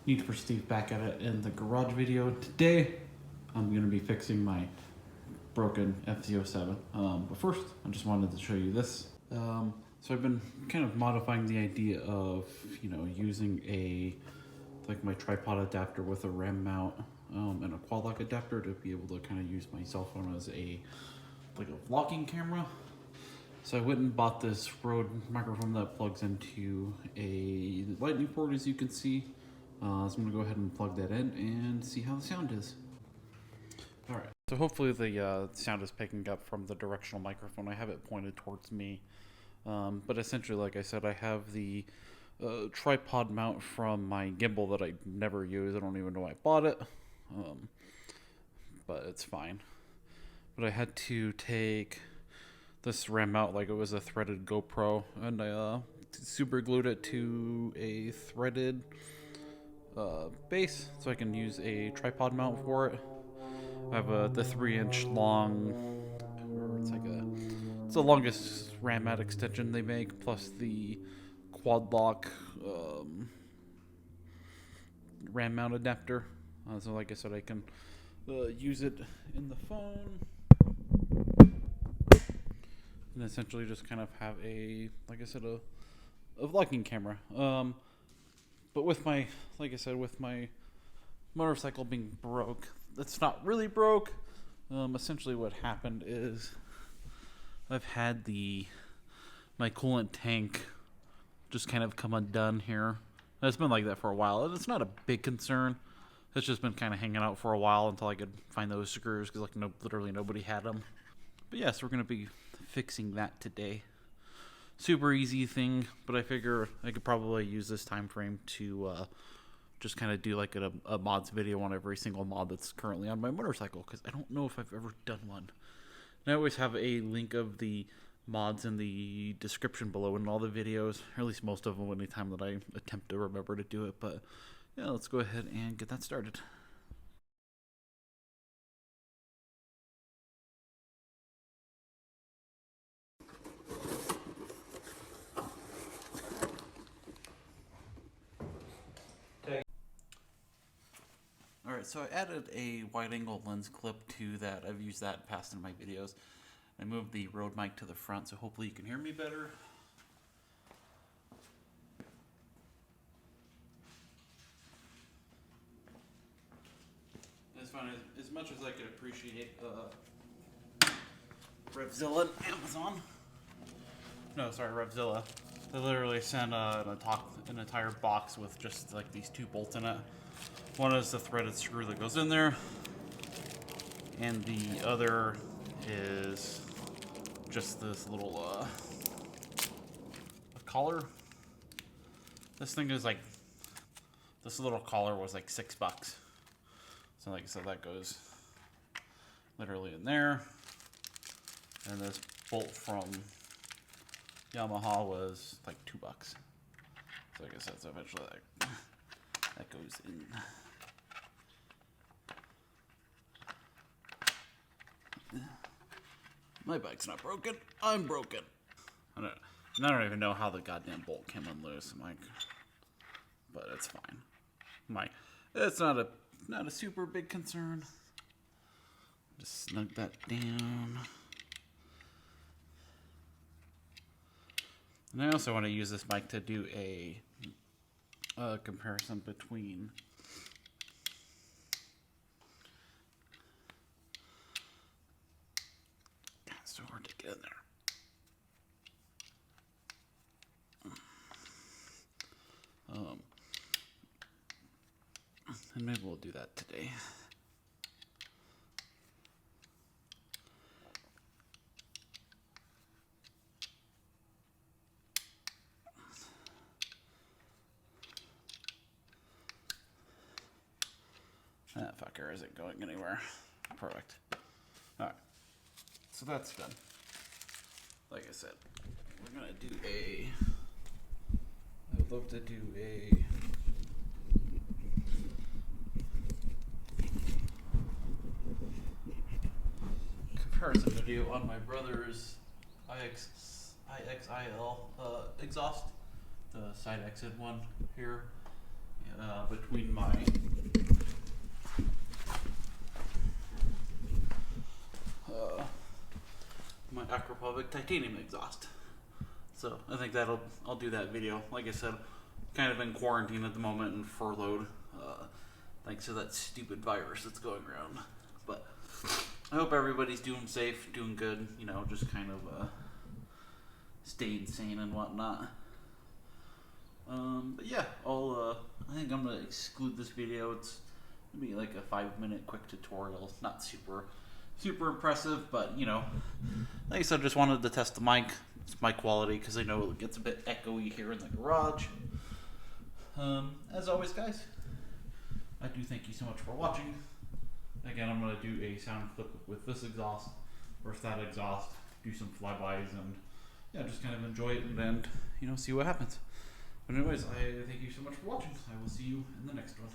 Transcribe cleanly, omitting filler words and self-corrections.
Need for Steve back at it in the garage video. Today, I'm going to be fixing my broken FZ07. But first, I just wanted to show you this. So I've been kind of modifying the idea of, using my tripod adapter with a RAM mount and a quad lock adapter to be able to kind of use my cell phone as a vlogging camera. So I went and bought this Rode microphone that plugs into a lightning port, as you can see. So I'm going to go ahead and plug that in and see how the sound is. Alright, so hopefully the sound is picking up from the directional microphone. I have it pointed towards me. But essentially, like I said, I have the tripod mount from my gimbal that I never use. I don't even know why I bought it. But it's fine. But I had to take this RAM mount like it was a threaded GoPro, and I super glued it to a threaded base so I can use a tripod mount for it. I have the 3-inch long, or it's the longest RAM mount extension they make, plus the quad lock RAM mount adapter. So like I said, I can use it in the phone and essentially just kind of have a, like I said, a vlogging camera. But with my, like I said, with my motorcycle being broke, it's not really broke. Essentially what happened is I've had my coolant tank just kind of come undone here. It's been like that for a while, and it's not a big concern. It's just been kind of hanging out for a while until I could find those screws, because literally nobody had them. But yes, we're going to be fixing that today. Super easy thing, but I figure I could probably use this time frame to just kind of do like a mods video on every single mod that's currently on my motorcycle, because I don't know if I've ever done one. And I always have a link of the mods in the description below in all the videos, or at least most of them, anytime that I attempt to remember to do it. But yeah, let's go ahead and get that started. Alright, so I added a wide-angle lens clip to that. I've used that in past in my videos. I moved the Rode mic to the front, so hopefully you can hear me better. It's fun. As much as I could appreciate Revzilla and Amazon. No, sorry, Revzilla. They literally sent an entire box with just like these 2 bolts in it. One is the threaded screw that goes in there, and the other is just this little collar. This thing is this little collar was like $6. So like I said, that goes literally in there. And this bolt from Yamaha was like $2. So like I said, so eventually that goes in. My bike's not broken. I'm broken. I don't even know how the goddamn bolt came unloose. But it's fine. It's not a super big concern. Just snug that down. And I also want to use this mic to do a comparison between it's so hard to get in there. And maybe we'll do that today. That fucker isn't going anywhere. Perfect. Alright. So that's done. Like I said, we're going to do I would love to do a comparison video on my brother's IXIL exhaust, the side exit one here. Yeah, between my my Akrapovic titanium exhaust. So I think I'll do that video. Like I said, kind of in quarantine at the moment and furloughed, thanks to that stupid virus that's going around. But I hope everybody's doing safe, doing good, you know, just kind of staying sane and whatnot. But yeah, I think I'm gonna exclude this video. It's gonna be like a 5-minute quick tutorial. It's not super impressive, but you know, like I said, just wanted to test the mic. It's mic quality because I know it gets a bit echoey here in the garage. As always, guys, I do thank you so much for watching. Again, I'm gonna do a sound clip with this exhaust versus that exhaust, do some flybys, and yeah, just kind of enjoy it and you know, see what happens. But anyways, I thank you so much for watching. I will see you in the next one.